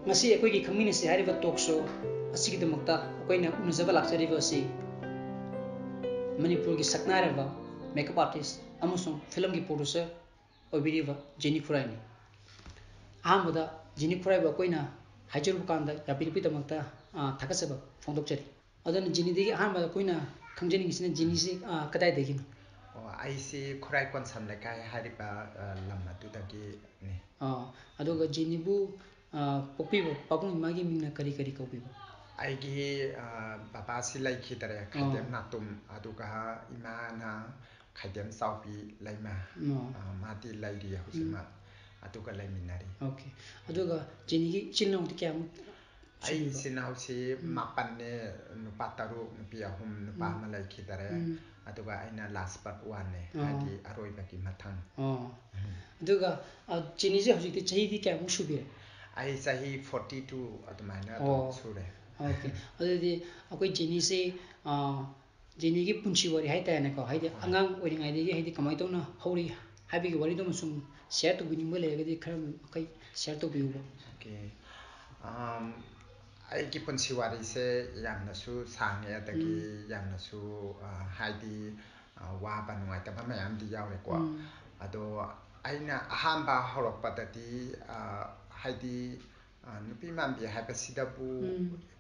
ngasi akoigi khangminasi hariba talk show asigidamukta akoina unajaba lakchariba asi manipur gi saknaraba makeup artist amasung film gi producer obiriba Jenny Khurai ni ahambada Jenny Khurai ba akoina haijaru kanda yapiripi damakta thakasaba phongdokchari adana Jenny degi ahambada akoina khangjani gisina Jenny si kadai degi aisi Khurai konsam lekai hariba lamma tudagi ni aduga Jenny bu popiba pabung magi mingna kari kari kaubiba aigi baba si laikhidare khaidem natum aduga imana khaidem saubi laima mati lairi husima aduga laiminari okay aduga Jenny gi chilna uti kya ai sinau si mapanne nupa taru nupi ahum nupa ma laikhidare aduga aina last part 1 ne hadi aroi baki mathang aduga Jenny ji hojik chahi di kya mu shubi ai sahi 42 adumaina to sure okay adudi akoi Jenny se Jenny gi punchi wari hai ta ne ko haidi angang oring ai de haidi kamai tona hori habi gi wari dum sum share to bining bole gadi kham kai share to biu okay ai gi punchi wari se yamna su sange adagi yamna su haidi wa ba nuai ta ba mayam di yaure ko ado aina ahamba horokpadati haidi nupi mambi haibasidabu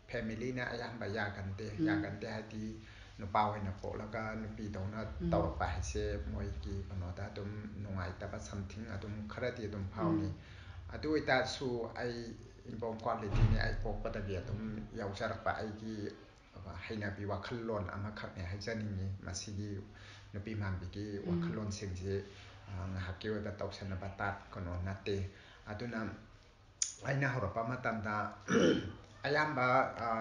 family na ayamba yagante haidi nupa hoina polaga nupi dona tawpa haise moi ki banoda dum nungai taba something adum kharati dum phauni adu ita su ai inbom quality ni ai pokpadagi adum yaujarpa ai gi haina bi wakhallon ama khakne haijaningi masigi nupi mambi ki wakhallon singje ngahakki oda tawsana batat kono nate aduna aina horapa matamda ayamba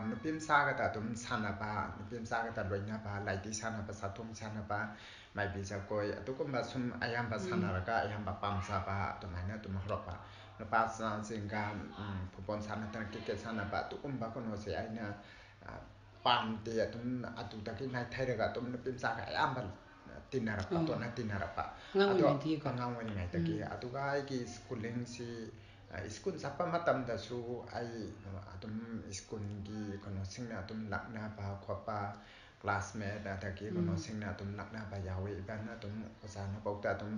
nupim saga ta dum sanaba nupim saga ta loina ba laiti sanaba satum sanaba mai bisa koi adukumba sum ayamba sanaraga ayamba pamsa ba tumaina tum horapa nupa singa phupon sanata kike sanaba adukumba kono se aina pamte atum adudagi nai thairaga tum nupim saga ayamba tinarapa tona tinarapa ado angawani ngai taki aduga aigi schooling si school sapa matamda su ai adum school gi kono singna adum lakna ba khopa classmate adagi kono singna adum lakna ba yawe ibana adum osana bauta adum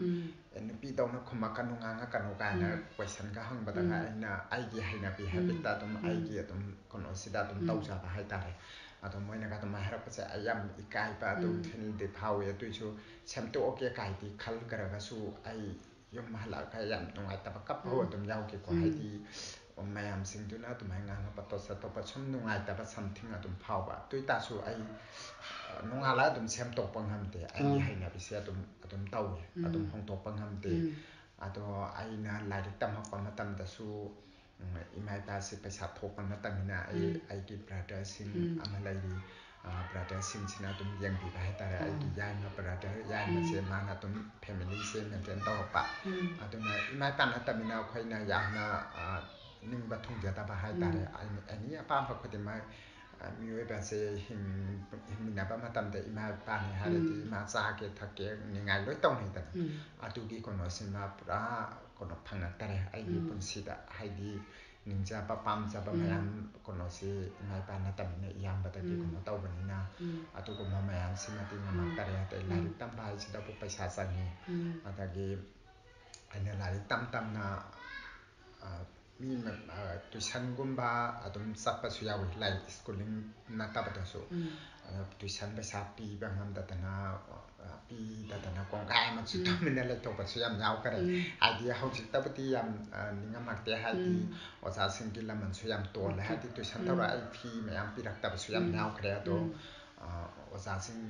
npi dawna khuma kanunga nga kanuka na question ga hang bada nga aina aigi haina bi habita adum aigi adum kono sida adum tawsa ba haitare adum moina ga adum mahara pa ayam ikai ba adum thil de phawe tuisu samto okay kai di khal karaga su ai yom mahala ka yam nungai taba kap ho adum yauke ko haidi mayam singduna adum hanga pato sa to pachum nungai taba something adum phawba tuita su ai nungala adum sem to panghamte ai haina bi se adum tawe adum hong to panghamte ado aina lari tamha pamatam da su imai pa se paisa thokpan matamina ai ki brother sing amalairi brother sing sina adum yang bi ba tare ai ki yang brother yang se mana adum family se maintain to pa aduna imai pa natamina khoina yana ningba thungja ta ba hai tare ani apa pa khotima miwe ba se himina ba matam da imai pa ni harati ma sa ke thake ningai loi tong ni ta atugi kono sima pura kono phanga tare ai gi punsida haidi ningja pa pamja ba mayam kono se imai pa natamina iyamba ta gi kono tawbanina atugo mayam simati ngama tare ta lari tamba sida bu paisa sangi atagi aina lari tam na mi tuition gumba adum sappa su yawi lai schooling na tabata so tuition ba sapi ba ngam datana pi datana kongkai ma chu tamina le to pa su yam yaw kare idea hojik tabati yam ninga makte hadi osa singki laman su yam to la hadi tuition tawra ai phi ma yam pirak tab su yam yaw kare to osa sing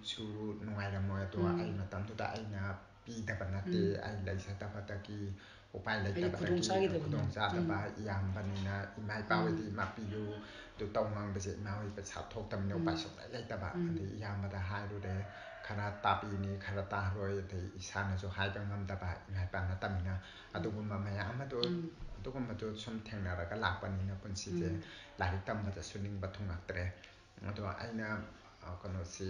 chu nungai ra mo to ai matam to da ai na pi da banate ai lai sa tabata ki upai lai tabata ki kudong sa ba yam banina imai pawedi mapiyu tu tawang ba se mawi pa sa thok tam no pa so lai taba adi yam da hai ru de khara tapi ni khara ta roi de isana so hai bang ngam da ba imai pa na tamina adugumba maya amado adugumba to sum thengna ra ka lakpani na punsi je lari tam ba suning ba thungak tre ado aina kono si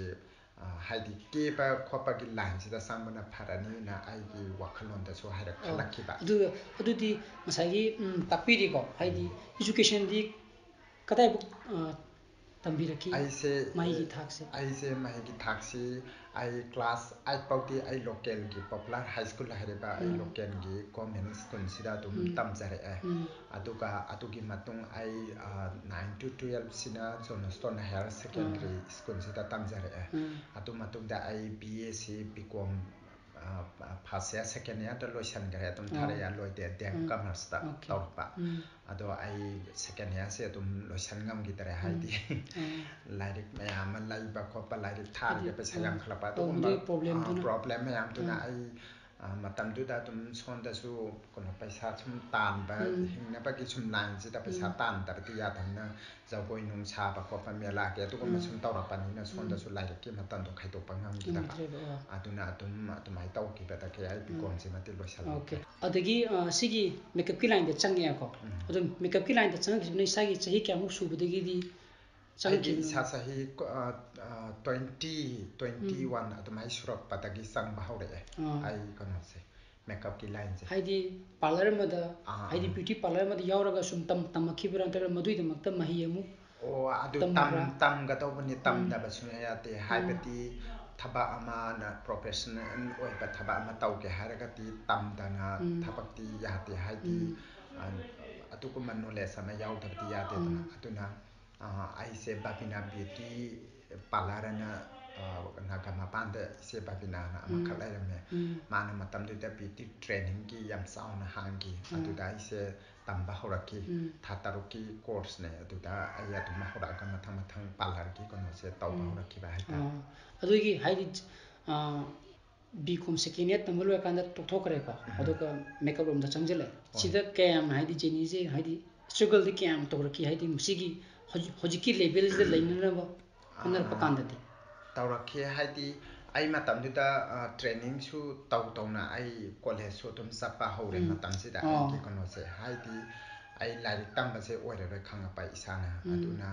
ꯍꯥꯏꯗꯤ ꯀꯦꯕ ꯈꯣꯠꯄꯒꯤ ꯂꯥꯏꯟꯁꯤꯗ ꯆꯪꯕꯅ ꯐꯔꯅꯤꯅ ꯑꯩꯒꯤ ꯋꯥꯈꯜꯂꯣꯟꯗꯁꯨ ꯍꯥꯏꯔꯞ ꯈꯜꯂꯛꯈꯤꯕ ꯑꯗꯨꯗꯤ ꯉꯁꯥꯏꯒꯤ ꯇꯥꯛꯄꯤꯔꯤꯀꯣ ꯍꯥꯏꯗꯤ ꯏꯖꯨꯀꯦꯁꯟꯗꯤ ꯀꯗꯥꯏꯕꯨꯛ ꯇꯝꯕꯤꯔꯛꯈꯤ ꯃꯍꯩꯒꯤ ꯊꯥꯛꯁꯦ ꯑꯩꯁꯦ ꯃꯍꯩꯒꯤ ꯊꯥꯛꯁꯤ ꯑꯩ ꯀ꯭ꯂꯥꯁ 8 ꯐꯥꯎꯗꯤ ꯑꯩ ꯂꯣꯀꯦꯜꯒꯤ ꯄꯣꯄꯨꯂꯔ ꯍꯥꯏ ꯁ꯭ꯀꯨꯜ ꯍꯥꯏꯔꯤꯕ ꯑꯩ ꯂꯣꯀꯦꯜꯒꯤ ꯒꯣꯔꯃꯦꯟ ꯁ꯭ꯀꯨꯜꯁꯤꯗ ꯑꯗꯨꯝ ꯇꯝꯖꯔꯛꯑꯦ ꯑꯗꯨꯒ ꯑꯗꯨꯒꯤ ꯃꯇꯨꯡ ꯑꯩ 9 to 12 ꯁꯤꯅ ꯖꯣꯟꯁꯇꯣꯟ ꯍꯥꯌꯔ ꯁꯦꯀꯦꯟꯗꯔꯤ ꯁ꯭ꯀꯨꯜꯁꯤꯗ ꯇꯝꯖꯔꯛꯑꯦ ꯑꯗꯨ ꯃꯇꯨꯡꯗ ꯑꯩ BAC BCom ꯐꯥꯔꯁ ꯏꯌꯔ ꯁꯦꯀꯦꯟ ꯏꯌꯔꯗ ꯂꯣꯏꯁꯤꯟꯈ꯭ꯔꯦ ꯑꯗꯨꯝ ꯊꯥꯔꯠ ꯏꯌꯔ ꯂꯣꯏꯗꯦ ꯗꯦꯝ ꯀꯃꯔꯁꯇ ꯇꯧꯔꯛꯄ ꯑꯗꯣ ꯑꯩ ꯁꯦꯀꯦꯟ ꯏꯌꯔꯁꯦ ꯑꯗꯨꯝ ꯂꯣꯏꯁꯟ ꯉꯝꯈꯤꯗ꯭ꯔꯦ ꯍꯥꯏꯗꯤ ꯂꯥꯏꯔꯤꯛ ꯃꯌꯥꯝ ꯑꯃ ꯂꯩꯕ ꯈꯣꯠꯄ ꯂꯥꯏꯔꯤꯛ ꯊꯥꯔꯤꯕ ꯄꯩꯁꯥ ꯌꯥꯝꯈꯠꯂꯛꯄ ꯑꯗꯨꯒꯨꯝꯕ ꯄ꯭ꯔꯣꯕ꯭ꯂꯦꯝ ꯃꯌꯥꯝꯗꯨꯅ ꯑꯩ ꯃꯇꯝꯗꯨꯗ ꯑꯗꯨꯝ ꯁꯣꯝꯗꯁꯨ ꯄꯩꯁꯥ ꯁꯨꯝ ꯇꯥꯟꯕ ꯍꯤꯡꯅꯕꯒꯤ ꯁꯨꯝ ꯂꯥꯏꯟꯁꯤꯗ ꯄꯩꯁꯥ ꯇꯥꯟꯗꯕꯗꯤ ꯌꯥꯗꯕꯅꯤ나 ꯖꯒꯣꯏ ꯅꯨꯡ ꯁꯥꯕ ꯈꯣꯠꯄ ꯃꯦꯂꯥꯒꯤ ꯑꯗꯨꯒꯨꯝꯕ ꯁꯨꯝ ꯇꯧꯔꯛꯄꯅꯤꯅ ꯁꯣꯝꯗꯁꯨ ꯂꯥꯏꯔꯤꯛꯀꯤ ꯃꯇꯝꯗꯣ ꯈꯥꯏꯗꯣꯛꯄ ꯉꯝꯈꯤꯗꯕ ꯑꯗꯨꯅ ꯑꯗꯨꯃꯥꯏꯅ ꯇꯧꯈꯤꯕꯗꯒꯤ ꯑꯩ BComꯁꯤꯃꯗꯤ ꯂꯣꯏꯁꯜꯂꯛꯈ꯭ꯔꯦ ꯑꯗꯒꯤ ꯁꯤꯒꯤ ꯃꯦꯀꯞꯀꯤ ꯂꯥꯏꯟꯗ ꯆꯪꯉꯦꯀꯣ ꯑꯗꯨ ꯃꯦꯀꯞꯀꯤ ꯂꯥꯏꯟꯗ ꯆꯪꯉꯛꯈꯤꯕꯅ ꯏꯁꯥꯒꯤ ꯆꯍꯤ ꯀꯌꯥꯃꯨꯛ ꯁꯨꯕꯗꯒꯤꯗꯤ ꯑꯩꯒꯤ ꯏꯁꯥ ꯆꯍꯤ 21 ꯑꯗꯨꯃꯥꯏꯅ ꯁꯨꯔꯛꯄꯗꯒꯤ ꯆꯪꯕ ꯍꯧꯔꯛꯑꯦ ꯑꯩ ꯀꯩꯅꯣꯁꯦ ꯃꯦꯀꯞꯀꯤ ꯂꯥꯏꯟꯁꯦ ꯍꯥꯏꯗꯤ ꯄꯥꯔꯂꯔ ꯑꯃꯗ ꯍꯥꯏꯗꯤ ꯕ꯭ꯌꯨꯇꯤ ꯄꯥꯔꯂꯔ ꯑꯃꯗ ꯌꯥꯎꯔꯒ ꯁꯨꯝ ꯇꯝꯃꯛꯈꯤꯕ꯭ꯔꯥ ꯅꯠꯇ꯭ꯔꯒ ꯃꯗꯨꯒꯤꯗꯃꯛꯇ ꯃꯍꯩ ꯑꯃꯨꯛ ꯑꯗꯨ ꯇꯝꯒꯗꯧꯕꯅꯤ ꯇꯝꯗꯕꯁꯨ ꯌꯥꯗꯦ ꯍꯥꯏꯕꯗꯤ ꯊꯕꯛ ꯑꯃꯅ ꯄ꯭ꯔꯣꯐꯦꯁꯅꯦꯜ ꯑꯣꯏꯕ ꯊꯕꯛ ꯑꯃ ꯇꯧꯒꯦ ꯍꯥꯏꯔꯒꯗꯤ ꯇꯝꯗꯅ ꯊꯕꯛꯇꯤ ꯌꯥꯗꯦ ꯍꯥꯏꯗꯤ ꯑꯗꯨꯒꯨꯝꯕ ꯅꯣꯂꯦꯖ ꯑꯃ ꯌꯥꯎꯗꯕꯗꯤ ꯌꯥꯗꯦꯗꯅ ꯑꯗꯨꯅ ꯑꯩꯁꯦ ꯕꯥꯕꯤꯅꯥ ꯕ꯭ꯌꯨꯇꯤ ꯄꯥꯔꯂꯔ ꯑꯅ ꯅꯥꯒꯥꯃꯄꯥꯟꯗ ꯏꯆꯦ ꯕꯥꯕꯤꯅꯥꯅ ꯑꯃꯈꯛ ꯂꯩꯔꯝꯃꯦ ꯃꯥꯅ ꯃꯇꯝꯗꯨꯗ ꯕ꯭ꯌꯨꯇꯤ ꯇ꯭ꯔꯦꯅꯤꯡꯒꯤ ꯌꯥꯝ ꯆꯥꯎꯅ ꯍꯥꯡꯈꯤ ꯑꯗꯨꯗ ꯑꯩꯁꯦ ꯇꯝꯕ ꯍꯧꯔꯛꯈꯤ ꯊꯥ 6ꯀꯤ ꯀꯣꯔꯁꯅꯦ ꯑꯗꯨꯗ ꯑꯩ ꯑꯗꯨꯝ ꯍꯧꯔꯛꯑꯒ ꯃꯊꯪ ꯄꯥꯔꯂꯔꯒꯤ ꯀꯩꯅꯣꯁꯦ ꯇꯧꯕ ꯍꯧꯔꯛꯈꯤꯕ ꯍꯥꯏꯇꯥꯔꯦ ꯑꯗꯨꯒꯤ ꯍꯥꯏꯗꯤ BCom ꯁꯦꯀꯦꯟ ꯏꯌꯔ ꯇꯝꯕ ꯂꯣꯏꯔꯀꯥꯟꯗ ꯇꯣꯛꯊꯣꯛꯈ꯭ꯔꯦꯀꯣ ꯑꯗꯨꯒ ꯃꯦꯀꯞ ꯔꯣꯝꯗ ꯆꯪꯁꯤꯜꯂꯦ ꯁꯤꯗ ꯀꯌꯥꯝꯅ ꯍꯥꯏꯗꯤ ꯖꯦꯅꯤꯁꯦ ꯍꯥꯏꯗꯤ ꯁ꯭ꯇ꯭ꯔꯒꯜꯗꯤ ꯀꯌꯥꯝ ꯇꯧꯔꯛꯈꯤ ꯍꯥꯏꯗꯤ ꯃꯁꯤꯒꯤ ꯍꯧꯖꯤꯛꯀꯤ ꯂꯦꯚꯦꯜꯁꯤꯗ ꯂꯩꯅꯅꯕ ꯍꯣꯠꯅꯔꯛꯄ ꯀꯥꯟꯗꯗꯤ ꯇꯧꯔꯛꯈꯤ ꯍꯥꯏꯗꯤ ꯑꯩ ꯃꯇꯝꯗꯨꯗ ꯇ꯭ꯔꯦꯅꯤꯡꯁꯨ ꯇꯧꯅ ꯑꯩ ꯀꯣꯂꯦꯖꯁꯨ ꯑꯗꯨꯝ ꯆꯠꯄ ꯍꯧꯔꯦ ꯃꯇꯝꯁꯤꯗ ꯑꯩꯒꯤ ꯀꯩꯅꯣꯁꯦ ꯍꯥꯏꯗꯤ ꯑꯩ ꯂꯥꯏꯔꯤꯛ ꯇꯝꯕꯁꯦ ꯑꯣꯏꯔꯔꯣꯏ ꯈꯪꯉꯛꯄ ꯏꯁꯥꯅ ꯑꯗꯨꯅ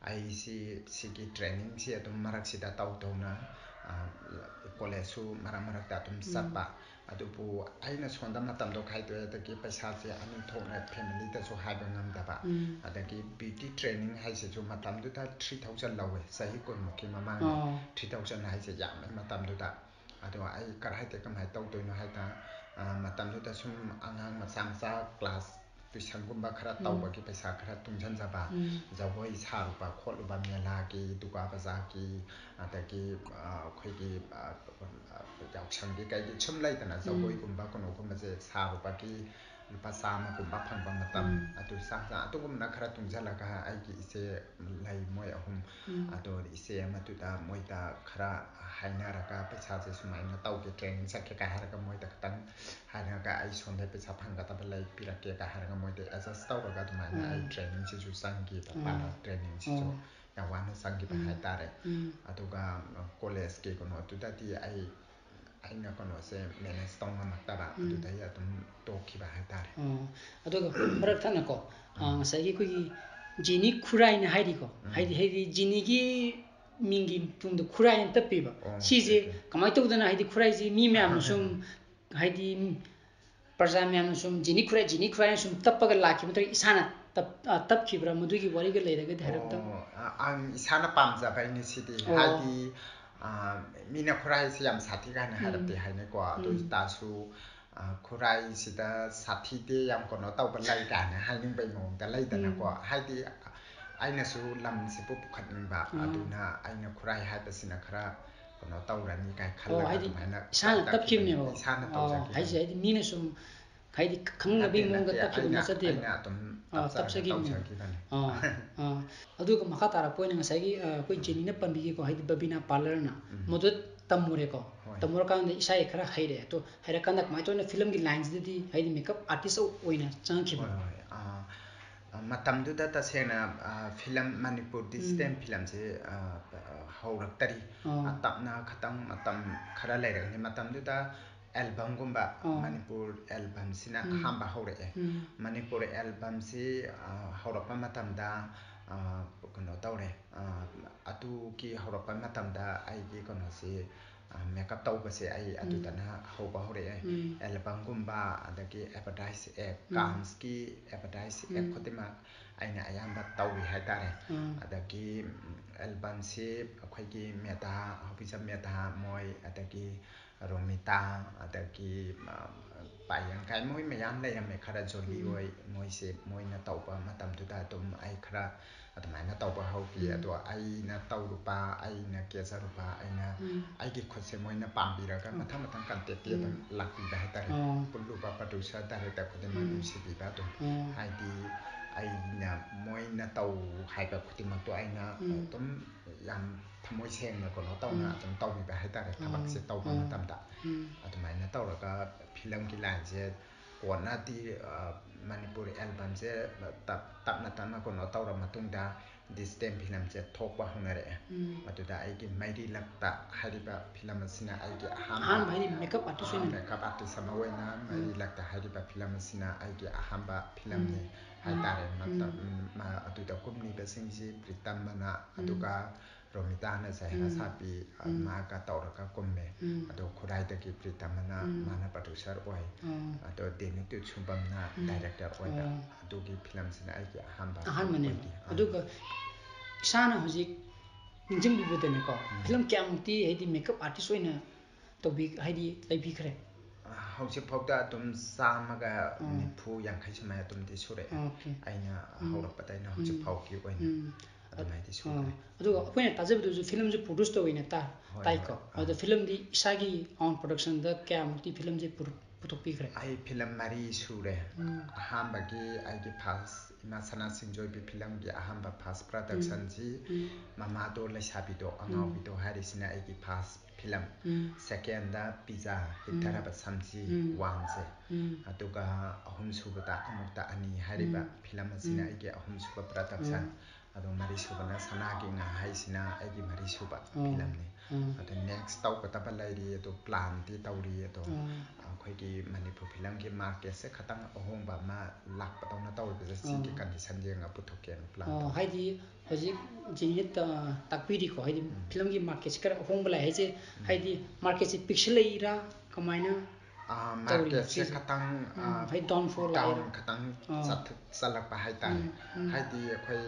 ꯑꯩꯁꯤꯒꯤ ꯇ꯭ꯔꯦꯅꯤꯡꯁꯤ ꯑꯗꯨꯝ ꯃꯔꯛꯁꯤꯗ ꯇꯧꯅ ꯀꯣꯂꯦꯖꯁꯨ ꯃꯔꯛꯇ ꯑꯗꯨꯝ ꯆꯠꯄ ꯑꯗꯨꯕꯨ ꯑꯩꯅ ꯁꯣꯝꯗ ꯃꯇꯝꯗꯣ ꯈꯥꯏꯗꯣꯛꯑꯦ ꯑꯗꯒꯤ ꯄꯩꯁꯥꯁꯦ ꯑꯅꯤ ꯊꯣꯛꯅ ꯐꯦꯃꯤꯂꯤꯗꯁꯨ ꯍꯥꯏꯕ ꯉꯝꯗꯕ ꯑꯗꯒꯤ ꯕ꯭ꯌꯨꯇꯤ ꯇ꯭ꯔꯦꯅꯤꯡ ꯍꯥꯏꯁꯤꯁꯨ ꯃꯇꯝꯗꯨꯗ 3000 ꯂꯧꯋꯦ ꯆꯍꯤ 10ꯃꯨꯛꯀꯤ ꯃꯃꯥꯡꯗ 3000 ꯍꯥꯏꯁꯦ ꯌꯥꯝꯃꯦ ꯃꯇꯝꯗꯨꯗ ꯑꯗꯣ ꯑꯩ ꯀꯗꯥꯏꯗ ꯀꯃꯥꯏꯅ ꯇꯧꯗꯣꯏꯅꯣ ꯍꯥꯏꯗꯅ ꯃꯇꯝꯗꯨꯗ ꯁꯨꯝ ꯑꯉꯥꯡꯃꯆꯥ ꯀ꯭ꯂꯥꯁ ꯇꯨꯏꯁꯟꯒꯨꯝꯕ ꯈꯔ ꯇꯧꯕꯒꯤ ꯄꯩꯁꯥ ꯈꯔ ꯇꯨꯡꯁꯤꯟꯖꯕ ꯖꯒꯣꯏ ꯁꯥꯔꯨꯕ ꯈꯣꯠꯂꯨꯕ ꯃꯦꯂꯥꯒꯤ ꯗꯨꯔꯒꯥ ꯄꯨꯖꯥꯒꯤ ꯑꯗꯒꯤ ꯑꯩꯈꯣꯏꯒꯤ ꯌꯥꯎꯁꯪꯒꯤ ꯀꯩꯒꯤ ꯁꯨꯝ ꯂꯩꯗꯅ ꯖꯒꯣꯏꯒꯨꯝꯕ ꯀꯩꯅꯣꯒꯨꯝꯕꯁꯦ ꯁꯥꯔꯨꯕꯒꯤ ꯂꯨꯄꯥ 100ꯒꯨꯝꯕ ꯐꯪꯕ ꯃꯇꯝ ꯑꯗꯨꯒꯨꯝꯕꯅ ꯈꯔ ꯇꯨꯡꯁꯤꯜꯂꯒ ꯑꯩꯒꯤ ꯏꯆꯦ ꯂꯩ ꯃꯣꯏ 3 ꯑꯗꯣ ꯏꯆꯦ ꯑꯃꯗꯨꯗ ꯃꯣꯏꯗ ꯈꯔ ꯍꯥꯏꯅꯔꯒ ꯄꯩꯁꯥꯁꯦ ꯁꯨꯃꯥꯏꯅ ꯇꯧꯒꯦ ꯇ꯭ꯔꯦꯅꯤꯡ ꯆꯠꯀꯦ ꯍꯥꯏꯔꯒ ꯃꯣꯏꯗ ꯈꯤꯇꯪ ꯍꯥꯏꯔꯒ ꯑꯩ ꯁꯣꯝꯗ ꯄꯩꯁꯥ ꯐꯪꯒꯗꯕ ꯂꯩ ꯄꯤꯔꯛꯀꯦ ꯍꯥꯏꯔꯒ ꯃꯣꯏꯗ ꯑꯦꯗꯖꯁ ꯇꯧꯔꯒ ꯑꯗꯨꯃꯥꯏꯅ ꯑꯩ ꯇ꯭ꯔꯦꯅꯤꯡꯁꯤꯁꯨ ꯆꯪꯈꯤꯕ ꯄꯥꯔꯂꯔ ꯇ꯭ꯔꯦꯅꯤꯡꯁꯤꯁꯨ ꯌꯥꯝ ꯋꯥꯅ ꯆꯪꯈꯤꯕ ꯍꯥꯏꯇꯥꯔꯦ ꯑꯗꯨꯒ ꯀꯣꯂꯦꯖꯀꯤ ꯀꯩꯅꯣꯗꯨꯗꯗꯤ ꯑꯩꯅ ꯀꯩꯅꯣꯁꯦ ꯃꯦꯅꯦꯖ ꯇꯧ ꯉꯝꯃꯛꯇꯕ ꯑꯗꯨꯗꯩ ꯑꯗꯨꯝ ꯇꯣꯛꯈꯤꯕ ꯍꯥꯏꯇꯥꯔꯦ ꯑꯗꯨꯒ ꯃꯔꯛ ꯊꯠꯅꯀꯣ ꯉꯁꯥꯏꯒꯤ ꯑꯩꯈꯣꯏꯒꯤ ꯖꯦꯅꯤ ꯈꯨꯔꯥꯏꯅ ꯍꯥꯏꯔꯤꯀꯣ ꯍꯥꯏꯗꯤ ꯖꯦꯅꯤꯒꯤ ꯃꯤꯡꯒꯤ ꯇꯨꯡꯗ ꯈꯨꯔꯥꯏꯅ ꯇꯞꯄꯤꯕ ꯁꯤꯁꯦ ꯀꯃꯥꯏꯅ ꯇꯧꯗꯅ ꯍꯥꯏꯗꯤ ꯈꯨꯔꯥꯏꯁꯤ ꯃꯤ ꯃꯌꯥꯝꯅ ꯁꯨꯝ ꯍꯥꯏꯗꯤ ꯄ꯭ꯔꯖꯥ ꯃꯌꯥꯝꯅ ꯁꯨꯝ ꯖꯦꯅꯤ ꯈꯨꯔꯥꯏꯅ ꯁꯨꯝ ꯇꯞꯄꯒ ꯂꯥꯛꯈꯤꯕ ꯅꯠꯇ꯭ꯔꯒ ꯏꯁꯥꯅ ꯇꯞꯈꯤꯕ꯭ꯔꯥ ꯃꯗꯨꯒꯤ ꯋꯥꯔꯤꯒ ꯂꯩꯔꯒꯗꯤ ꯍꯥꯏꯔꯞꯇꯪ ꯏꯁꯥꯅ ꯄꯥꯝꯖꯕꯩꯅꯤ ꯁꯤꯗꯤ ꯍꯥꯏꯗꯤ ꯃꯤꯅ ꯈꯨꯔꯥꯏꯁꯤ ꯌꯥꯝ ꯁꯥꯊꯤ ꯀꯥꯏꯅ ꯍꯥꯏꯔꯞꯇꯤ ꯍꯥꯏꯅꯩꯀꯣ ꯑꯗꯨ ꯑꯣꯏꯇꯥꯔꯁꯨ ꯈꯨꯔꯥꯏꯁꯤꯗ ꯁꯥꯊꯤꯗꯦ ꯌꯥꯝ ꯀꯩꯅꯣ ꯇꯧꯕ ꯂꯩ ꯀꯥꯏꯅ ꯍꯥꯏꯅꯤꯡꯕꯩ ꯃꯑꯣꯡꯗ ꯂꯩꯗꯅꯀꯣ ꯍꯥꯏꯗꯤ ꯑꯩꯅꯁꯨ ꯂꯝꯁꯤꯕꯨ ꯄꯨꯈꯠꯅꯤꯡꯕ ꯑꯗꯨꯅ ꯑꯩꯅ ꯈꯨꯔꯥꯏ ꯍꯥꯏꯕꯁꯤꯅ ꯈꯔ ꯀꯩꯅꯣ ꯇꯧꯔꯅꯤ ꯀꯥꯏ ꯈꯜꯂꯒ ꯑꯗꯨꯃꯥꯏꯅ ꯏꯁꯥꯅ ꯇꯞꯈꯤꯕꯅꯦꯕ ꯏꯁꯥꯅ ꯇꯧꯖꯈꯤꯕꯅꯤ ꯍꯥꯏꯗꯤ ꯃꯤꯅ ꯁꯨꯝ ꯍꯥꯏꯗꯤ ꯈꯪꯅꯕꯒꯤ ꯃꯑꯣꯡꯗ ꯇꯞꯈꯤꯕ ꯅꯠꯆꯗꯦꯕ ꯑꯩꯅ ꯑꯗꯨꯝ ꯇꯞꯆꯈꯤꯕꯅꯦꯕ ꯑꯗꯨꯒ ꯃꯈꯥ ꯇꯥꯔꯛꯄ ꯑꯣꯏꯅ ꯉꯁꯥꯏꯒꯤ ꯑꯩꯈꯣꯏ ꯖꯦꯅꯤꯅ ꯄꯟꯕꯤꯈꯤꯀꯣ ꯍꯥꯏꯗꯤ ꯕꯕꯤꯅꯥ ꯄꯥꯔꯂꯔꯅ ꯃꯗꯨ ꯇꯝꯃꯨꯔꯦꯀꯣ ꯇꯝꯃꯨꯔꯀꯥꯟꯗ ꯏꯁꯥꯒꯤ ꯈꯔ ꯍꯩꯔꯦ ꯑꯗꯣ ꯍꯩꯔꯀꯥꯟꯗ ꯀꯃꯥꯏꯅ ꯇꯧꯅ ꯐꯤꯂꯝꯒꯤ ꯂꯥꯏꯟꯁꯤꯗꯗꯤ ꯍꯥꯏꯗꯤ ꯃꯦꯀꯞ ꯑꯥꯔꯇꯤꯁ ꯑꯣꯏꯅ ꯆꯪꯉꯛꯈꯤꯕ ꯃꯇꯝꯗꯨꯗ ꯇꯁꯦꯡꯅ ꯐꯤꯂꯝ ꯃꯅꯤꯄꯨꯔ ꯗꯤꯖꯤꯇꯦꯜ ꯐꯤꯂꯝꯁꯦ ꯍꯧꯔꯛꯇꯔꯤ ꯇꯞꯅ ꯈꯇꯪ ꯃꯇꯝ ꯈꯔ ꯂꯩꯔꯒꯅꯤ ꯃꯇꯝꯗꯨꯗ ꯑꯦꯜꯕꯝꯒꯨꯝꯕ ꯃꯅꯤꯄꯨꯔ ꯑꯦꯜꯕꯝꯁꯤꯅ ꯑꯍꯥꯟꯕ ꯍꯧꯔꯛꯑꯦ ꯃꯅꯤꯄꯨꯔ ꯑꯦꯜꯕꯝꯁꯤ ꯍꯧꯔꯛꯄ ꯃꯇꯝꯗ kano tawre atuki haurakpa matamda aigi konosi makeup tawbase ai adudana hauba hore album gumba adagi advertise Cannes ki advertise khotima aina ayamba tawi haitare adagi album si akhoi meta hobisa meta moi adagi Romita adagi payang kai moi mayam leirame khara joli oi moise moina tawba matamduda dum ai khara adamaina tawba hauki ado aina tawrupa aina kesarupa aina aigi khose moina pambiraga mathang mathang contact ti dum lakpi ba haitare pulluba producer director khudima nusibi ba dum haidi aina moina taw haiba khutimak to aina dum yam thamoi sengna kono tawna dum tawbi ba haitare thabak se tawba matamda adamaina tawraga film ki line je kona ti Manipuri album je tapna kono tawra matungda distem film je thokpa hunare aduda aigi mairi lakta hariba film asina aigi ahamba makeup artist sama waina mairi lakta hariba film asina aigi ahamba film ni haitare ma aduda kumni besingji pritamana aduga Romita na Zahra Sapi maga tawraka kumme ado khuraidagi pritamana mana producer oi ado deni tu chumbamna director oi adugi film sina aigi ahanmane aduga isana hojik ningjing bibodene ko film kyamti haidi makeup artist oina tobi haidi laibi khare hausi phawda tum samaga nipu yankhai sumai tum di sure aina haurakpata aina hausi phawki oina adamaiti sure aduga akoina tajabdu film je produce to oina tai ko ado film di isagi on production da kyamti film je putokpi khare ai film mari sure ahambagi aigi phas ima sana singjoy bi film gi ahamba phas production ji mama do laisabi do angau bi do harisina aigi phas film second da pizza hitaraba samji wangse aduga ahum subata amukta ani hariba film asina aigi ahum suba production ado mari subana sanagi nga haisina aigi mari suba film ni ado next taw pataba lairi ado plan ti tawri ado akhoi Manipur film ki market se khatang ahongba ma lakpa tawna taw bi sigi condition je nga puthokken plan haidi hojik jinit takpiri ko haidi film ki market kar ahongba lai je haidi market se pixel ira kamaina market se khatang hai down for down khatang salakpa haitare haidi akhoi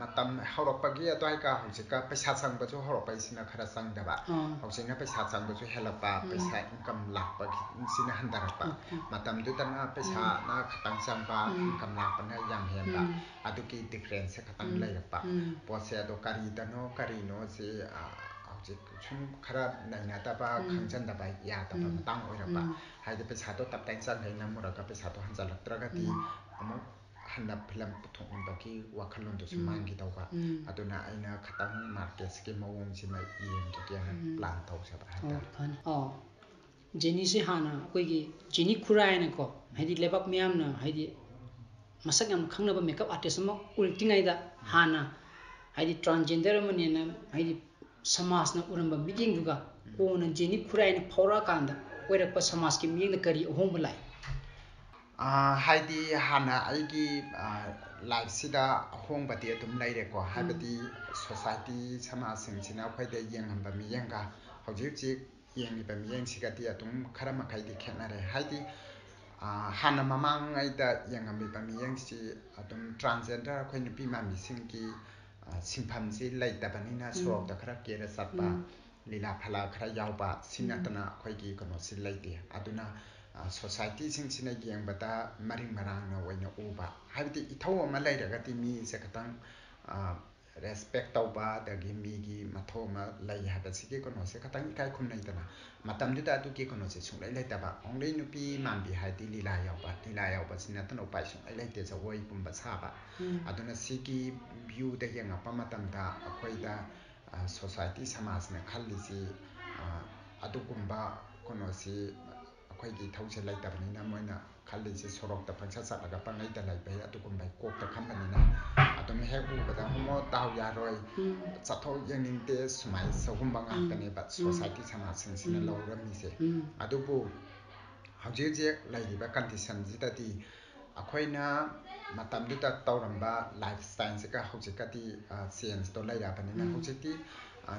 matam haurakpagi adai ka hojika paisa sangba jo haurakpa isina khara sangdaba hojina paisa sangba jo helapa paisa income lakpa sina handarakpa matam du tana paisa na khatang sangba income lakpa na yam hemba aduki difference se khatang lairapa pose ado kari dano kari no se sum khara naina taba khangjan daba ya taba matang oirapa haide paisa to taptai chang haina muraga paisa to hanjalaktraga ti amuk hanna film puthoknibaki wakhalon to sumangi tawba aduna aina khatang market ski mawong sima yem ki kyana plan tawsaba haita jeni se hana koigi jeni khurai na ko haidi lebak myam na haidi masak yam khangnaba makeup artist ma ultingai da hana haidi transgender amane na haidi samaj na uramba meeting duga kona jeni khurai na phawra kanda oirakpa samaj ki meeting na kari ahongba lai haidi hana aigi life sida ahongba ti atum laire ko habati society samaj singchina khoide yenghamba miyenga hojik yengiba miyeng sigati atum khara makai di khenare haidi hana mamang aida yengambi miyeng si atum transgender khoi nupi mami singki simpham si laitabani na sorok da khara kera satpa lila phala khara yawba sinatana khoigi kono si laite aduna society singchina yengbata maring marang na waina uba habiti ithau ama lairagati mi se khatang respect tawba dagi mi gi mathau ma lai habasiki kono se khatang ikai khumnai dana matam du da tu ki kono se sunglai laitaba onglai nupi mambi haidi lila yawba sinatana upai sunglai laite jawoi pumba saba aduna sigi view da yenga pamatam da akhoida society samaj na khallisi adugumba kono si akhoi thause laitabani na moina khallisi sorok da phangsa sataga pangai da laibai adugumbai kok da khambani na adum hegu bada homo taw yaroi chatho yeningte sumai sagumba ngakane ba society samaj singsina lawrami se adubu haujeje laiba condition jitati ꯑꯩꯈꯣꯏꯅ ꯃꯇꯝꯗꯨꯗ ꯇꯧꯔꯝꯕ life ꯁ꯭ꯇꯥꯏꯜꯁꯤꯒ ꯍꯧꯖꯤꯛꯀꯗꯤ ꯆꯦꯟꯖꯇꯣ ꯂꯩꯔꯕꯅꯤꯅ ꯍꯧꯖꯤꯛꯇꯤ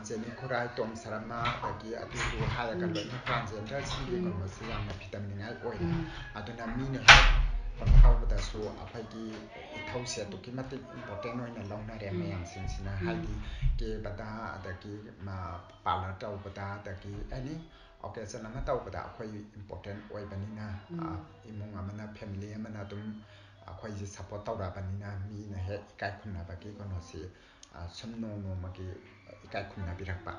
Jenny ꯈꯨꯔꯥꯏ ꯇꯣꯝ ꯁꯔꯃ ꯑꯗꯒꯤ ꯑꯗꯨꯗꯨ ꯍꯥꯏꯔꯒ ꯂꯣꯏꯅ ꯇ꯭ꯔꯥꯟꯁꯖꯦꯟꯗꯔꯁꯤꯡꯒꯤ ꯀꯩꯅꯣꯁꯤ ꯌꯥꯝꯅ ꯐꯤꯗꯝꯅꯤꯡꯉꯥꯏ ꯑꯣꯏꯔꯦ ꯑꯗꯨꯅ ꯃꯤꯅ ꯍꯦꯛ ꯀꯩꯅꯣ ꯇꯧꯕꯗꯁꯨ ꯑꯩꯈꯣꯏꯒꯤ ꯏꯊꯧꯁꯦ ꯑꯗꯨꯛꯀꯤ ꯃꯇꯤꯛ ꯏꯝꯄꯣꯔꯇꯦꯟ ꯑꯣꯏꯅ ꯂꯧꯅꯔꯦ ꯃꯌꯥꯝꯁꯤꯡꯁꯤꯅ ꯍꯥꯏꯗꯤ ꯀꯦꯕꯗ ꯑꯗꯒꯤ ꯄꯥꯔꯂꯔ ꯇꯧꯕꯗ ꯑꯗꯒꯤ ꯑꯦꯅꯤ ꯑꯣꯀꯦꯖꯟ ꯑꯃ ꯇꯧꯕꯗ ꯑꯩꯈꯣꯏ ꯏꯝꯄꯣꯔꯇꯦꯟ ꯑꯣꯏꯕꯅꯤꯅ ꯏꯃꯨꯡ ꯑꯃꯅ ꯐꯦꯃꯤꯂꯤ ꯑꯃꯅ ꯑꯗꯨꯝ ꯑꯩꯈꯣꯏꯁꯤ ꯁꯞꯄꯣꯔꯠ ꯇꯧꯔꯛꯑꯕꯅꯤna ꯃꯤꯅ ꯍꯦꯛ ꯏꯀꯥꯏ ꯈꯨꯝꯅꯕꯒꯤ ꯀꯩꯅꯣꯁꯤ ꯁꯨꯝ ꯅꯣꯡꯃꯒꯤ ꯏꯀꯥꯏ ꯈꯨꯝꯅꯕꯤꯔꯛꯄ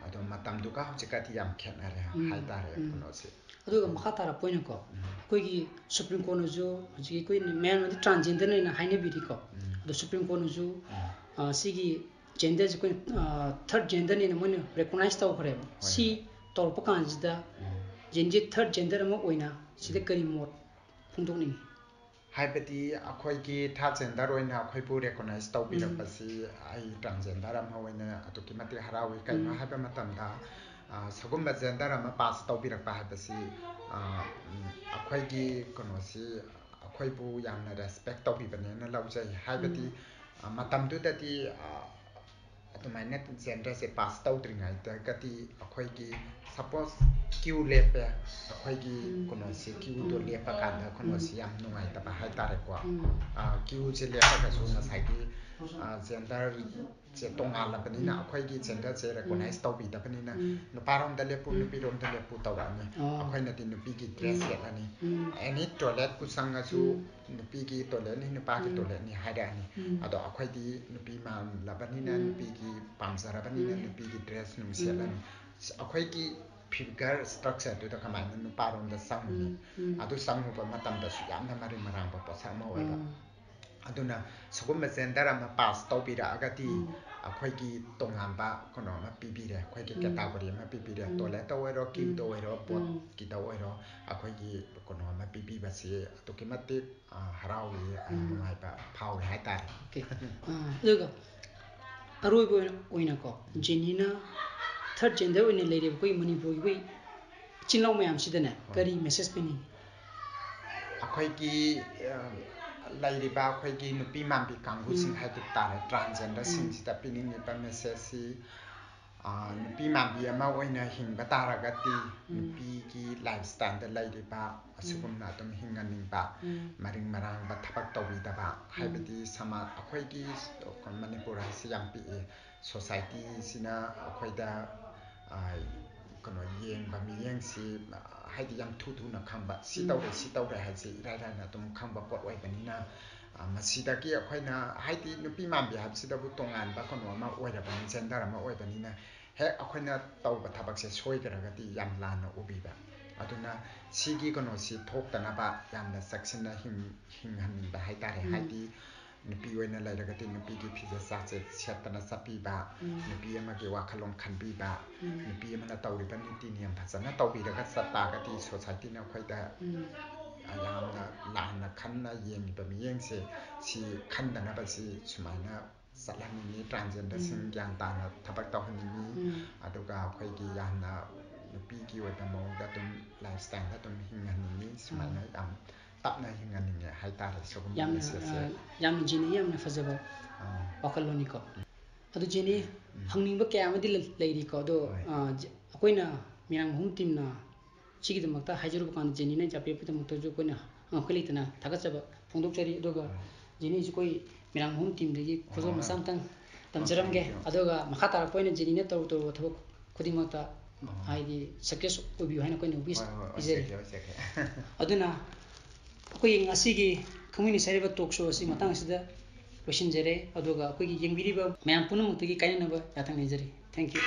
ꯑꯗꯣ ꯃꯇꯝꯗꯨꯒ ꯍꯧꯖꯤꯛꯀꯗꯤ ꯌꯥꯝ ꯈꯦꯠꯅꯔꯦ ꯍꯥꯏꯇꯥꯔꯦ ꯀꯩꯅꯣꯁꯤ ꯑꯗꯨꯒ ꯃꯈꯥ ꯇꯥꯔꯛꯄ ꯑꯣꯏꯅꯀꯣ ꯑꯩꯈꯣꯏꯒꯤ ꯁꯨꯄ꯭ꯔꯤꯝ ꯀꯣꯔꯠꯅꯁꯨ ꯍꯧꯖꯤꯛ ꯑꯩꯈꯣꯏꯅ ꯃꯌꯥꯝꯅꯗꯤ ꯇ꯭ꯔꯥꯟꯁꯖꯦꯟꯗꯔꯅ ꯍꯥꯏꯅꯕꯤꯔꯤꯀꯣ ꯑꯗꯣ ꯁꯨꯄ꯭ꯔꯤꯝ ꯀꯣꯔꯠꯅꯁꯨ ꯁꯤꯒꯤ ꯖꯦꯟꯗꯔꯁꯦ ꯑꯩꯈꯣꯏꯅ ꯊꯔꯗ ꯖꯦꯟꯗꯔꯅꯦꯅ ꯃꯣꯏꯅ ꯔꯦꯀꯣꯒꯅꯥꯏꯖ ꯇꯧꯈ꯭ꯔꯦꯕ ꯁꯤ ꯇꯧꯔꯛꯄ ꯀꯥꯟꯁꯤꯗ ꯖꯦꯟꯖꯤ ꯊꯔꯗ ꯖꯦꯟꯗꯔ ꯑꯃ ꯑꯣꯏꯅ ꯁꯤꯗ ꯀꯔꯤ ꯃꯣꯠ ꯐꯣꯡꯗꯣꯛꯅꯤꯡꯉꯤ ꯍꯥꯏꯕꯗꯤ ꯑꯩꯈꯣꯏꯒꯤ ꯊꯥꯔꯗ ꯖꯦꯟꯗꯔ ꯑꯣꯏꯅ ꯑꯩꯈꯣꯏꯕꯨ ꯔꯦꯀꯣꯒꯅꯥꯏꯖ ꯇꯧꯕꯤꯔꯛꯄꯁꯤ ꯑꯩ ꯇ꯭ꯔꯥꯟꯁꯖꯦꯟꯗꯔ ꯑꯃ ꯑꯣꯏꯅ ꯑꯗꯨꯛꯀꯤ ꯃꯇꯤꯛ ꯍꯔꯥꯎꯏ ꯀꯩꯅꯣ ꯍꯥꯏꯕ ꯃꯇꯝꯗ ꯁꯤꯒꯨꯝꯕ ꯖꯦꯟꯗꯔ ꯑꯃ ꯄꯥꯁ ꯇꯧꯕꯤꯔꯛꯄ ꯍꯥꯏꯕꯁꯤ ꯑꯩꯈꯣꯏꯒꯤ ꯀꯩꯅꯣꯁꯤ ꯑꯩꯈꯣꯏꯕꯨ ꯌꯥꯝꯅ ꯔꯦꯁꯄꯦꯛ ꯇꯧꯕꯤꯕꯅꯦꯅ ꯂꯧꯖꯩ ꯍꯥꯏꯕꯗꯤ ꯃꯇꯝꯗꯨꯗꯗꯤ ꯑꯗꯨꯃꯥꯏꯅ ꯖꯦꯟꯗꯔꯁꯦ ꯄꯥꯁ ꯇꯧꯗ꯭ꯔꯤꯉꯩꯗꯒꯗꯤ ꯑꯩꯈꯣꯏꯒꯤ ꯁꯄꯣꯁ ꯀ꯭ꯌꯨ ꯂꯦꯞꯄꯦ ꯑꯩꯈꯣꯏꯒꯤ ꯀꯩꯅꯣꯁꯤ ꯀ꯭ꯌꯨꯗꯣ ꯂꯦꯞꯄ ꯀꯥꯟꯗ ꯀꯩꯅꯣꯁꯤ ꯌꯥꯝ ꯅꯨꯡꯉꯥꯏꯇꯕ ꯍꯥꯏꯇꯥꯔꯦꯀꯣ ꯀ꯭ꯌꯨꯁꯦ ꯂꯦꯞꯄꯒꯁꯨ ꯉꯁꯥꯏꯒꯤ ꯖꯦꯟꯗꯔꯁꯦ ꯇꯣꯉꯥꯜꯂꯕꯅꯤꯅ ꯑꯩꯈꯣꯏꯒꯤ ꯖꯦꯟꯗꯔꯁꯦ ꯔꯦꯀꯣꯒꯅꯥꯏꯖ ꯇꯧꯕꯤꯗꯕꯅꯤꯅ ꯅꯨꯄꯥꯔꯣꯝꯗ ꯂꯦꯞꯄꯨ ꯅꯨꯄꯤꯔꯣꯝꯗ ꯂꯦꯞꯄꯨ ꯇꯧꯔꯛꯑꯅꯤ ꯑꯩꯈꯣꯏꯅꯗꯤ ꯅꯨꯄꯤꯒꯤ ꯗ꯭ꯔꯦꯁ ꯁꯦꯠꯂꯅꯤ ꯑꯦꯅꯤ ꯇꯣꯏꯂꯦꯠꯄꯨ ꯆꯪꯉꯁꯨ ꯅꯨꯄꯤꯒꯤ ꯇꯣꯏꯂꯦꯠꯅꯤ ꯅꯨꯄꯥꯒꯤ ꯇꯣꯏꯂꯦꯠꯅꯤ ꯍꯥꯏꯔꯛꯑꯅꯤ ꯑꯗꯣ ꯑꯩꯈꯣꯏꯗꯤ ꯅꯨꯄꯤ ꯃꯥꯜꯂꯕꯅꯤꯅ ꯅꯨꯄꯤꯒꯤ ꯄꯥꯝꯖꯔꯕꯅꯤꯅ ꯅꯨꯄꯤꯒꯤ ꯗ꯭ꯔꯦꯁ ꯅꯨꯡ ꯁꯦꯠꯂꯅꯤ ꯑꯩꯈꯣꯏꯒꯤ ꯐꯤꯒꯔ ꯁ꯭ꯇ꯭ꯔꯛꯆꯔꯗꯨꯗ ꯀꯃꯥꯏꯅ ꯅꯨꯄꯥꯔꯣꯝꯗ ꯆꯪꯉꯨꯅꯤ ꯑꯗꯨ ꯆꯪꯉꯨꯕ ꯃꯇꯝꯗꯁꯨ ꯌꯥꯝꯅ ꯃꯔꯤ ꯃꯔꯥꯡꯕ ꯄꯣꯠꯁꯛ ꯑꯃ ꯑꯣꯏꯕ ꯑꯗꯨꯅ ꯁꯤꯒꯨꯝꯕ ꯖꯦꯟꯗꯔ ꯑꯃ ꯄꯥꯁ ꯇꯧꯕꯤꯔꯛꯑꯒꯗꯤ ꯑꯩꯈꯣꯏꯒꯤ ꯇꯣꯉꯥꯟꯕ ꯀꯩꯅꯣ ꯑꯃ ꯄꯤꯕꯤꯔꯦ ꯑꯩꯈꯣꯏꯒꯤ ꯀꯦꯇꯥꯒꯣꯔꯤ ꯑꯃ ꯄꯤꯕꯤꯔꯦ ꯇꯣꯏꯂꯦꯠꯇ ꯑꯣꯏꯔꯣ ꯀ꯭ꯌꯨꯗ ꯑꯣꯏꯔꯣ ꯕꯣꯠꯀꯤꯗ ꯑꯣꯏꯔꯣ ꯑꯩꯈꯣꯏꯒꯤ ꯀꯩꯅꯣ ꯑꯃ ꯄꯤꯕꯤꯕꯁꯤ ꯑꯗꯨꯛꯀꯤ ꯃꯇꯤꯛ ꯍꯔꯥꯎꯏ ꯅꯨꯡꯉꯥꯏꯕ ꯐꯥꯎꯏ ꯍꯥꯏꯇꯥꯔꯦ ꯑꯗꯨꯒ ꯑꯔꯣꯏꯕ ꯑꯣꯏꯅꯀꯣ ꯖꯦꯅꯤꯅ ꯊꯔꯗ ꯖꯦꯟꯗꯔ ꯑꯣꯏꯅ ꯂꯩꯔꯤꯕ ꯑꯩꯈꯣꯏ ꯃꯅꯤꯄꯨꯔꯒꯤ ꯑꯩꯈꯣꯏ ꯏꯆꯤꯜ ꯏꯅꯥꯎ ꯃꯌꯥꯝꯁꯤꯗꯅꯦ ꯀꯔꯤ ꯃꯦꯁꯦꯖ ꯄꯤꯅꯤꯡꯉꯤ ꯑꯩꯈꯣꯏꯒꯤ ꯂꯩꯔꯤꯕ ꯑꯩꯈꯣꯏꯒꯤ ꯅꯨꯄꯤ ꯃꯥꯟꯕꯤ ꯀꯥꯡꯕꯨꯁꯤꯡ ꯍꯥꯏꯕ ꯇꯥꯔꯦ ꯇ꯭ꯔꯥꯟꯁꯖꯦꯟꯗꯔꯁꯤꯡꯁꯤꯗ ꯄꯤꯅꯤꯡꯉꯤꯕ ꯃꯦꯁꯦꯖꯁꯤ ꯅꯨꯄꯤ ꯃꯥꯟꯕꯤ ꯑꯃ ꯑꯣꯏꯅ ꯍꯤꯡꯕ ꯇꯥꯔꯒꯗꯤ ꯅꯨꯄꯤꯒꯤ ꯂꯥꯏꯐ ꯁ꯭ꯇꯥꯏꯜꯗ ꯂꯩꯔꯤꯕ ꯑꯁꯤꯒꯨꯝꯅ ꯑꯗꯨꯝ ꯍꯤꯡꯍꯟꯅꯤꯡꯕ ꯃꯔꯤꯡ ꯃꯔꯥꯡꯕ ꯊꯕꯛ ꯇꯧꯕꯤꯗꯕ ꯍꯥꯏꯕꯗꯤ ꯑꯩꯈꯣꯏꯒꯤ ꯃꯅꯤꯄꯨꯔ ꯍꯥꯏꯁꯤ ꯌꯥꯝ ꯄꯤꯛꯏ ꯁꯣꯁꯥꯏꯇꯤꯁꯤꯅ ꯑꯩꯈꯣꯏꯗ ꯀꯩꯅꯣ ꯌꯦꯡꯕ ꯃꯤꯠꯌꯦꯡꯁꯤ ꯍꯥꯏꯗꯤ ꯌꯥꯝ ꯊꯨꯅ ꯈꯪꯕ ꯁꯤ ꯇꯧꯔꯦ ꯍꯥꯏꯁꯤ ꯏꯔꯥꯏ ꯂꯥꯏꯅ ꯑꯗꯨꯝ ꯈꯪꯕ ꯄꯣꯠ ꯑꯣꯏꯕꯅꯤನ ꯃꯁꯤꯗꯒꯤ ꯑꯩꯈꯣꯏꯅ ꯍꯥꯏꯗꯤ ꯅꯨꯄꯤ ꯃꯥꯟꯕꯤ ꯍꯥꯏꯕꯁꯤꯗꯕꯨ ꯇꯣꯉꯥꯟꯕ ꯀꯩꯅꯣ ꯑꯃ ꯑꯣꯏꯔꯕꯅꯤ ꯖꯦꯟꯗꯔ ꯑꯃ ꯑꯣꯏꯕꯅꯤꯅ ꯍꯦꯛ ꯑꯩꯈꯣꯏꯅ ꯇꯧꯕ ꯊꯕꯛꯁꯦ ꯁꯣꯏꯈ꯭ꯔꯒꯗꯤ ꯌꯥꯝ ꯂꯥꯟꯅ ꯎꯕꯤꯕ ꯑꯗꯨꯅ ꯁꯤꯒꯤ ꯀꯩꯅꯣꯁꯤ ꯊꯣꯛꯇꯅꯕ ꯌꯥꯝꯅ ꯆꯦꯛꯁꯤꯟꯅ ꯍꯤꯡꯍꯟꯅꯤꯡꯕ ꯍꯥꯏꯇꯥꯔꯦ ꯍꯥꯏꯗꯤ ꯅꯨꯄꯤ ꯑꯣꯏꯅ ꯂꯩꯔꯒꯗꯤ ꯅꯨꯄꯤꯒꯤ ꯐꯤꯖꯦꯠ ꯆꯥꯛꯁꯦꯠ ꯁꯦꯠꯇꯅ ꯆꯠꯄꯤꯕ ꯅꯨꯄꯤ ꯑꯃꯒꯤ ꯋꯥꯈꯜꯂꯣꯟ ꯈꯟꯕꯤꯕ ꯅꯨꯄꯤ ꯑꯃꯅ ꯇꯧꯔꯤꯕ ꯅꯤꯇꯤ ꯅꯤꯌꯝ ꯐꯖꯅ ꯇꯧꯕꯤꯔꯒ ꯆꯠꯇꯥꯔꯒꯗꯤ ꯁꯣꯁꯥꯏꯇꯤꯅ ꯑꯩꯈꯣꯏꯗ ꯌꯥꯝꯅ ꯂꯥꯟꯅ ꯈꯟꯅ ꯌꯦꯡꯉꯤꯕ ꯃꯤꯠꯌꯦꯡꯁꯦ ꯁꯤ ꯈꯟꯗꯅꯕꯁꯤ ꯁꯨꯃꯥꯏꯅ ꯆꯠꯍꯟꯅꯤꯡꯉꯤ ꯇ꯭ꯔꯥꯟꯁꯖꯦꯟꯗꯔꯁꯤꯡ ꯒ꯭ꯌꯥꯟ ꯇꯥꯅ ꯊꯕꯛ ꯇꯧꯍꯟꯅꯤꯡꯉꯤ ꯑꯗꯨꯒ ꯑꯩꯈꯣꯏꯒꯤ ꯌꯥꯝꯅ ꯅꯨꯄꯤꯒꯤ ꯑꯣꯏꯕ ꯃꯑꯣꯡꯗ ꯑꯗꯨꯝ ꯂꯥꯏꯐ ꯁ꯭ꯇꯥꯏꯜꯗ ꯑꯗꯨꯝ ꯍꯤꯡꯍꯟꯅꯤꯡꯉꯤ ꯁꯨꯃꯥꯏꯅ ꯌꯥꯝ ꯇꯞꯅ ꯍꯤꯡꯍꯟꯅꯤꯡꯉꯦ ꯍꯥꯏꯇꯥꯔꯦ ꯁꯤꯒꯨꯝꯕ ꯃꯦꯁꯦꯖꯁꯦ ꯌꯥꯝꯅ ꯖꯦꯅꯤ ꯌꯥꯝꯅ ꯐꯖꯕ ꯋꯥꯈꯜꯂꯣꯟꯅꯤꯀꯣ ꯑꯗꯨ ꯖꯦꯅꯤ ꯍꯪꯅꯤꯡꯕ ꯀꯌꯥ ꯑꯃꯗꯤ ꯂꯩꯔꯤꯀꯣ ꯑꯗꯣ ꯑꯩꯈꯣꯏꯅ ꯃꯤꯔꯥꯡ ꯇꯤꯝꯅ ꯁꯤꯒꯤꯗꯃꯛꯇ ꯍꯥꯏꯖꯔꯨꯕ ꯀꯥꯟꯗ ꯖꯦꯅꯤꯅ ꯄꯤꯔꯛꯄꯒꯤꯗꯃꯛꯇꯁꯨ ꯑꯩꯈꯣꯏꯅ ꯑꯩꯈꯣꯏ ꯂꯩꯇꯅ ꯊꯥꯒꯠꯆꯕ ꯐꯣꯡꯗꯣꯛꯆꯔꯤ ꯑꯗꯨꯒ ꯖꯦꯅꯤꯁꯨ ꯑꯩꯈꯣꯏ ꯃꯤꯔꯥꯡ ꯇꯤꯝꯗꯒꯤ ꯈꯨꯗꯣꯜ ꯃꯆꯥ ꯑꯃꯇꯪ ꯇꯝꯖꯔꯝꯒꯦ ꯑꯗꯨꯒ ꯃꯈꯥ ꯇꯥꯔꯛꯄ ꯑꯣꯏꯅ ꯖꯦꯅꯤꯅ ꯇꯧꯔꯨꯕ ꯊꯕꯛ ꯈꯨꯗꯤꯡꯃꯛꯇ ꯍꯥꯏꯗꯤ ꯁꯛꯁꯦꯁ ꯑꯣꯏꯕꯤꯌꯨ ꯍꯥꯏꯅ ꯑꯩꯈꯣꯏꯅ ꯋꯤꯁ ꯄꯤꯖꯔꯤ ꯑꯗꯨꯅ ꯑꯩꯈꯣꯏꯒꯤ ꯉꯁꯤꯒꯤ ꯈꯪꯃꯤꯟꯅꯁꯤ ꯍꯥꯏꯔꯤꯕ ꯇꯣꯛ ꯁꯣ ꯑꯁꯤ ꯃꯇꯥꯡ ꯑꯁꯤꯗ ꯂꯣꯏꯁꯤꯟꯖꯔꯦ ꯑꯗꯨꯒ ꯑꯩꯈꯣꯏꯒꯤ ꯌꯦꯡꯕꯤꯔꯤꯕ ꯃꯌꯥꯝ ꯄꯨꯝꯅꯃꯛꯇꯒꯤ ꯀꯥꯏꯅꯅꯕ ꯌꯥꯊꯪ ꯅꯤꯖꯔꯤ ꯊꯦꯡꯛ ꯌꯨ